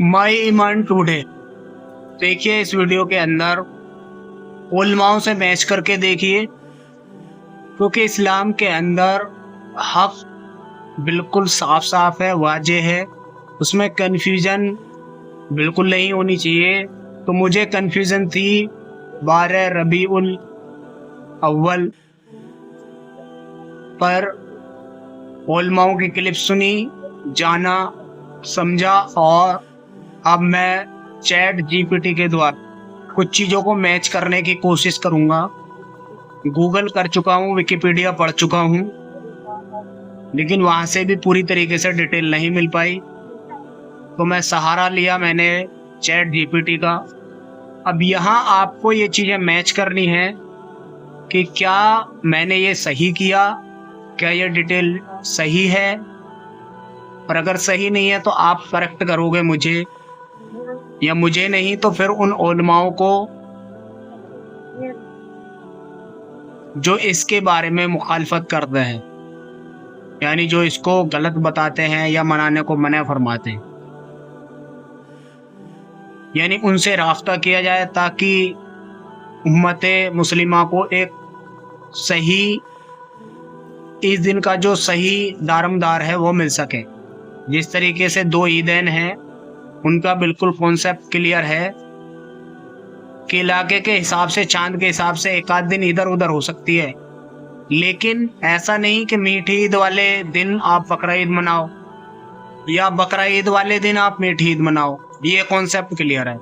माई ईमान today. देखिए इस video के अंदर उलमाओं से मैच करके देखिए, क्योंकि इस्लाम के अंदर हक बिल्कुल साफ साफ है, वाजे है, उसमें कन्फ्यूजन बिल्कुल नहीं होनी चाहिए। तो मुझे कन्फ्यूजन थी 12 रबीउल अव्वल पर। उलमाओं की क्लिप सुनी, जाना, समझा, और अब मैं चैट जीपीटी के द्वारा कुछ चीज़ों को मैच करने की कोशिश करूँगा। गूगल कर चुका हूँ, विकिपीडिया पढ़ चुका हूँ, लेकिन वहाँ से भी पूरी तरीके से डिटेल नहीं मिल पाई। तो मैं सहारा लिया मैंने चैट जीपीटी का। अब यहाँ आपको ये चीज़ें मैच करनी है कि क्या मैंने ये सही किया, क्या ये डिटेल सही है, और अगर सही नहीं है तो आप करेक्ट करोगे मुझे, या मुझे नहीं तो फिर उन उलमाओं को जो इसके बारे में मुखालफत करते हैं, यानी जो इसको गलत बताते हैं या मनाने को मना फरमाते हैं, यानी उनसे राब्ता किया जाए ताकि उम्मत मुस्लिमा को एक सही इस दिन का जो सही दारमदार है वो मिल सके। जिस तरीके से 2 ईदैन हैं उनका बिल्कुल कॉन्सेप्ट क्लियर है कि इलाके के हिसाब से, चांद के हिसाब से एक आध दिन इधर उधर हो सकती है, लेकिन ऐसा नहीं कि मीठी ईद वाले दिन आप बकरा ईद मनाओ या बकरा ईद वाले दिन आप मीठी ईद मनाओ। ये कॉन्सेप्ट क्लियर है।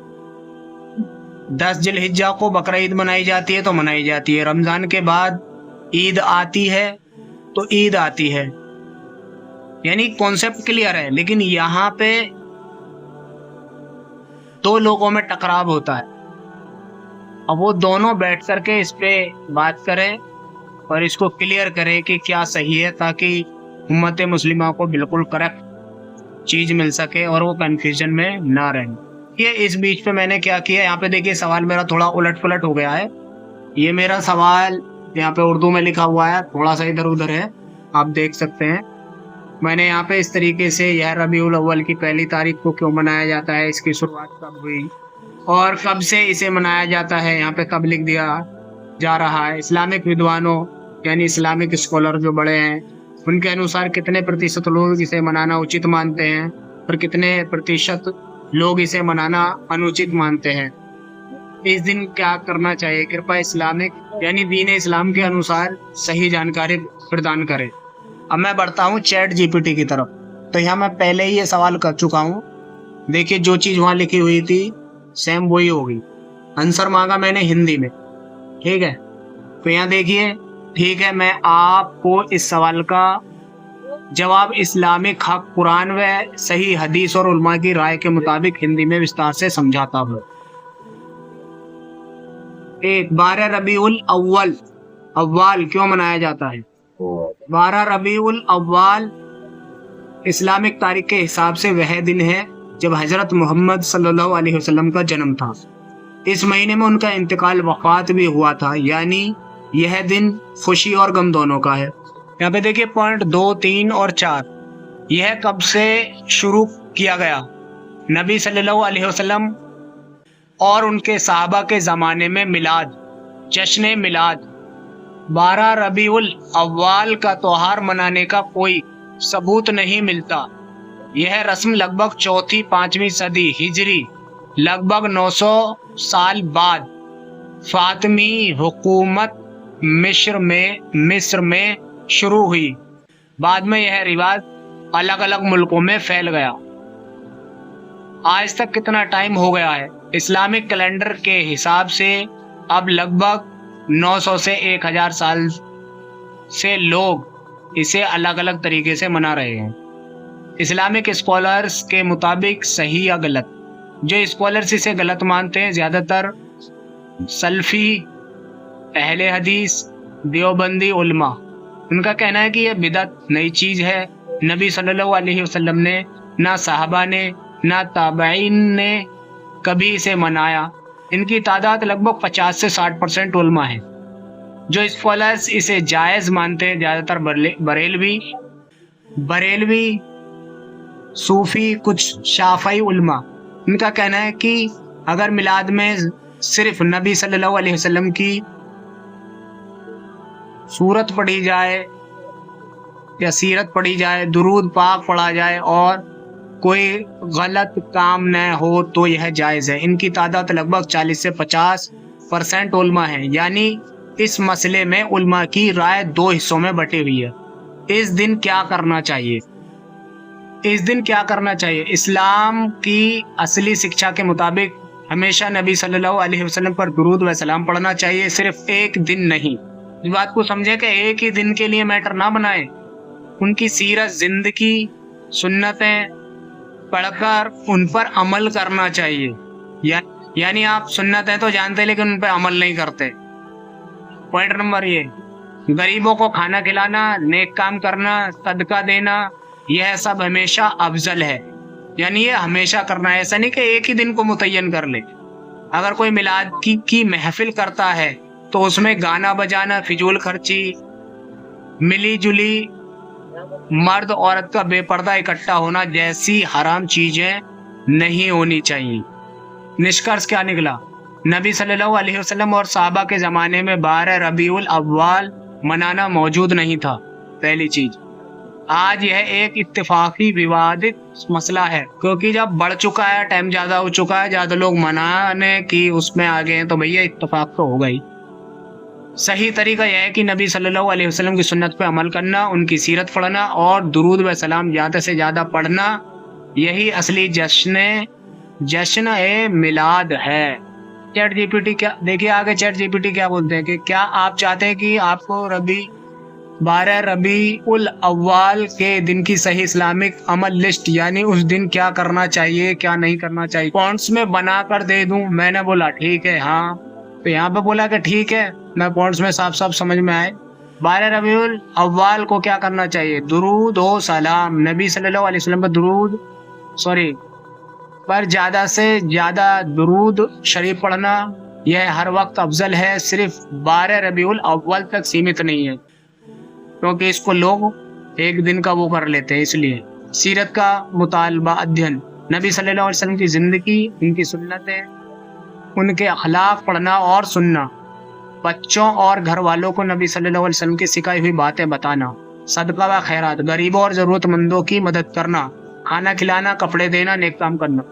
10 जिलहिज्जा को बकरा ईद मनाई जाती है तो मनाई जाती है, रमज़ान के बाद ईद आती है तो ईद आती है, यानी कॉन्सेप्ट क्लियर है। लेकिन यहाँ पे 2 लोगों में टकराव होता है। अब वो दोनों बैठ करके इस पे बात करें और इसको क्लियर करें कि क्या सही है, ताकि उम्मत मुस्लिमा को बिल्कुल करेक्ट चीज़ मिल सके और वो कन्फ्यूजन में ना रहे। ये इस बीच पे मैंने क्या किया, यहाँ पे देखिए सवाल मेरा थोड़ा उलट पुलट हो गया है। ये मेरा सवाल यहाँ पे उर्दू में लिखा हुआ है, थोड़ा सा इधर उधर है, आप देख सकते हैं। मैंने यहाँ पे इस तरीके से यह रबीउल अव्वल की पहली तारीख को क्यों मनाया जाता है, इसकी शुरुआत कब हुई और कब से इसे मनाया जाता है, यहाँ पे कब लिख दिया जा रहा है। इस्लामिक विद्वानों यानी इस्लामिक स्कॉलर जो बड़े हैं उनके अनुसार कितने प्रतिशत लोग इसे मनाना उचित मानते हैं और कितने प्रतिशत लोग इसे मनाना अनुचित मानते हैं। इस दिन क्या करना चाहिए, कृपया इस्लामिक यानी दीन इस्लाम के अनुसार सही जानकारी प्रदान करें। अब मैं बढ़ता हूँ चैट जीपीटी की तरफ। तो यहाँ मैं पहले ही ये सवाल कर चुका हूँ। देखिए जो चीज़ वहाँ लिखी हुई थी सेम वही होगी। आंसर मांगा मैंने हिंदी में, ठीक है। तो यहाँ देखिए, ठीक है, मैं आपको इस सवाल का जवाब इस्लामिक हक, कुरान व सही हदीस और उलमा की राय के मुताबिक हिंदी में विस्तार से समझाता हूँ। 12 रबीउल अव्वल क्यों मनाया जाता है? 12 रबीउल अव्वल इस्लामिक तारीख के हिसाब से वह दिन है जब हजरत मोहम्मद सल्लल्लाहु अलैहि वसल्लम का जन्म था। इस महीने में उनका इंतकाल वफात भी हुआ था, यानी यह दिन खुशी और गम दोनों का है। यहाँ पे देखिए पॉइंट 2, 3 और 4, यह कब से शुरू किया गया? नबी सल्लल्लाहु अलैहि वसल्लम और उनके साहबा के ज़माने में मिलाद, जश्न मिलाद, 12 रबीउल अव्वल का त्योहार मनाने का कोई सबूत नहीं मिलता। यह रस्म लगभग 4वीं-5वीं सदी हिजरी, लगभग 900 साल बाद फातिमी हुकूमत मिस्र में शुरू हुई। बाद में यह रिवाज अलग अलग मुल्कों में फैल गया। आज तक कितना टाइम हो गया है? इस्लामिक कैलेंडर के हिसाब से अब लगभग 900 से 1000 साल से लोग इसे अलग अलग तरीके से मना रहे हैं। इस्लामिक स्कॉलर्स के मुताबिक सही या गलत? जो स्कॉलर्स इसे गलत मानते हैं ज़्यादातर सल्फी, अहले हदीस, देवबंदी उलमा, उनका कहना है कि यह बिदअत नई चीज़ है। नबी सल्लल्लाहु अलैहि वसल्लम ने, ना साहबा ने, ना ताबईन ने कभी इसे मनाया। इनकी तादाद लगभग 50 से 60% उलमा है। जो स्कॉलर्स इसे जायज़ मानते हैं ज़्यादातर बरेलवी, सूफी, कुछ शाफई उलमा, इनका कहना है कि अगर मिलाद में सिर्फ नबी सल्लल्लाहु अलैहि वसल्लम की सूरत पढ़ी जाए या सीरत पढ़ी जाए, दुरूद पाक पढ़ा जाए और कोई गलत काम न हो तो यह जायज़ है। इनकी तादाद लगभग 40 से 50% उलमा है, यानी इस मसले में उलमा की राय 2 हिस्सों में बटी हुई है। इस दिन क्या करना चाहिए? इस दिन क्या करना चाहिए? इस्लाम की असली शिक्षा के मुताबिक हमेशा नबी सल्लल्लाहु अलैहि वसल्लम पर दुरूद व सलाम पढ़ना चाहिए, सिर्फ एक दिन नहीं। इस बात को समझे कि एक ही दिन के लिए मैटर ना बनाए। उनकी सीरत, जिंदगी, सुन्नतें पढ़कर उन पर अमल करना चाहिए। यानी आप सुन्नतें तो जानते लेकिन उन पर अमल नहीं करते। पॉइंट नंबर ये, गरीबों को खाना खिलाना, नेक काम करना, सदका देना, यह सब हमेशा अफजल है, यानी ये हमेशा करना है। ऐसा नहीं कि एक ही दिन को मुतय्यन कर ले। अगर कोई मिलाद की महफिल करता है तो उसमें गाना बजाना, फिजूल खर्ची, मिली जुली मर्द औरत का बेपर्दा इकट्ठा होना जैसी हराम चीजें नहीं होनी चाहिए। निष्कर्ष क्या निकला? नबी सल्लल्लाहु अलैहि वसल्लम और साहबा के ज़माने में 12 रबीउल अव्वाल मनाना मौजूद नहीं था। पहली चीज, आज यह एक इत्तेफाकी विवादित मसला है, क्योंकि जब बढ़ चुका है, टाइम ज़्यादा हो चुका है, ज़्यादा लोग मनाने की उसमें आ गए हैं, तो भैया इत्तेफाक तो होगा ही। सही तरीका यह है कि नबी सल्लल्लाहु अलैहि वसल्लम की सुन्नत पे अमल करना, उनकी सीरत पढ़ना और दुरूद व सलाम ज़्यादा से ज़्यादा पढ़ना, यही असली जश्न ए मिलाद है। चैट जीपीटी क्या, देखिए आगे चैट जीपीटी क्या बोलते हैं कि क्या आप चाहते हैं कि आपको 12 रबीउल अव्वाल के दिन की सही इस्लामिक अमल लिस्ट, यानी उस दिन क्या करना चाहिए क्या नहीं करना चाहिए, पॉइंट्स में बना कर दे दूं? मैंने बोला ठीक है, हाँ। तो यहाँ पे बोला कि ठीक है, मैं पॉइंट्स में साफ साफ समझ में आए। 12 रबीउल अव्वाल को क्या करना चाहिए? दुरूद हो सलाम, नबी सल्लल्लाहु अलैहि वसल्लम पर ज़्यादा से ज़्यादा दुरूद शरीफ पढ़ना, यह हर वक्त अफजल है, सिर्फ 12 रबीउल अव्वल तक सीमित नहीं है, क्योंकि इसको लोग एक दिन का वो कर लेते हैं। इसलिए सीरत का मुतालबा, अध्ययन, नबी सल्लल्लाहु अलैहि वसल्लम की ज़िंदगी, उनकी सुन्नतें, उनके अखलाक पढ़ना और सुनना, बच्चों और घर वालों को नबी सल्लल्लाहु अलैहि वसल्लम की सिखाई हुई बातें बताना, सदका व खैरात, गरीबों और ज़रूरतमंदों की मदद करना, खाना खिलाना, कपड़े देना, नेक काम करना,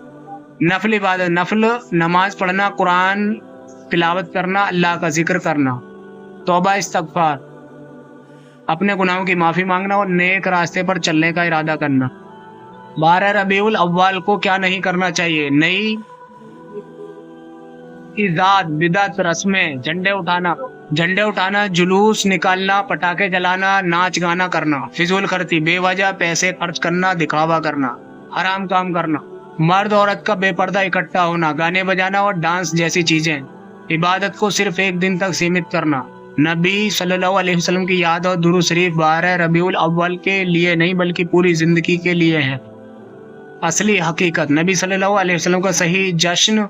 नफल इबादत, नफल नमाज पढ़ना, कुरान तिलावत करना, अल्लाह का जिक्र करना, तौबा इस्तगफार, अपने गुनाहों की माफ़ी मांगना और नेक रास्ते पर चलने का इरादा करना। 12 रबीउल अव्वाल को क्या नहीं करना चाहिए? नई इजाद, बिदअत, रस्में, झंडे उठाना, जुलूस निकालना, पटाखे जलाना, नाच गाना करना, फिजूल खर्ची, बेवजह पैसे खर्च करना, दिखावा करना, हराम काम करना, मर्द औरत का बेपर्दा इकट्ठा होना, गाने बजाना और डांस जैसी चीजें, इबादत को सिर्फ एक दिन तक सीमित करना, नबी सल्लल्लाहु अलैहि वसल्लम की याद और दुरूद शरीफ 12 रबीउल अव्वल के लिए नहीं बल्कि पूरी जिंदगी के लिए है। असली हकीकत, नबी सल्लल्लाहु अलैहि वसल्लम का सही जश्न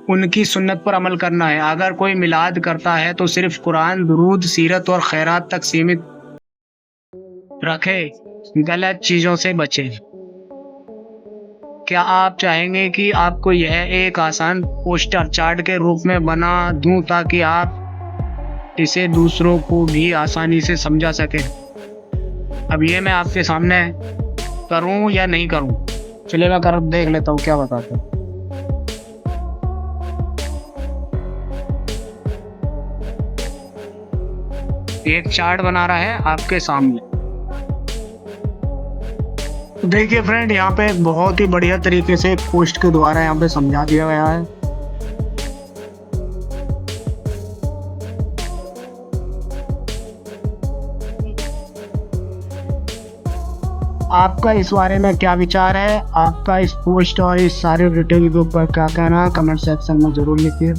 उनकी सुन्नत पर अमल करना है। अगर कोई मिलाद करता है तो सिर्फ कुरान, दुरूद, सीरत और खैरात तक सीमित रखे, गलत चीज़ों से बचे। क्या आप चाहेंगे कि आपको यह एक आसान पोस्टर चार्ट के रूप में बना दूं ताकि आप इसे दूसरों को भी आसानी से समझा सकें? अब ये मैं आपके सामने करूं या नहीं करूं? चलिए मैं कर देख लेता हूं, क्या बताते हैं। एक चार्ट बना रहा है आपके सामने। देखिए फ्रेंड, यहाँ पे बहुत ही बढ़िया तरीके से एक पोस्ट के द्वारा यहाँ पे समझा दिया गया है। आपका इस बारे में क्या विचार है? आपका इस पोस्ट और इस सारे डिटेल के ऊपर क्या कहना है? कमेंट सेक्शन में जरूर लिखिए।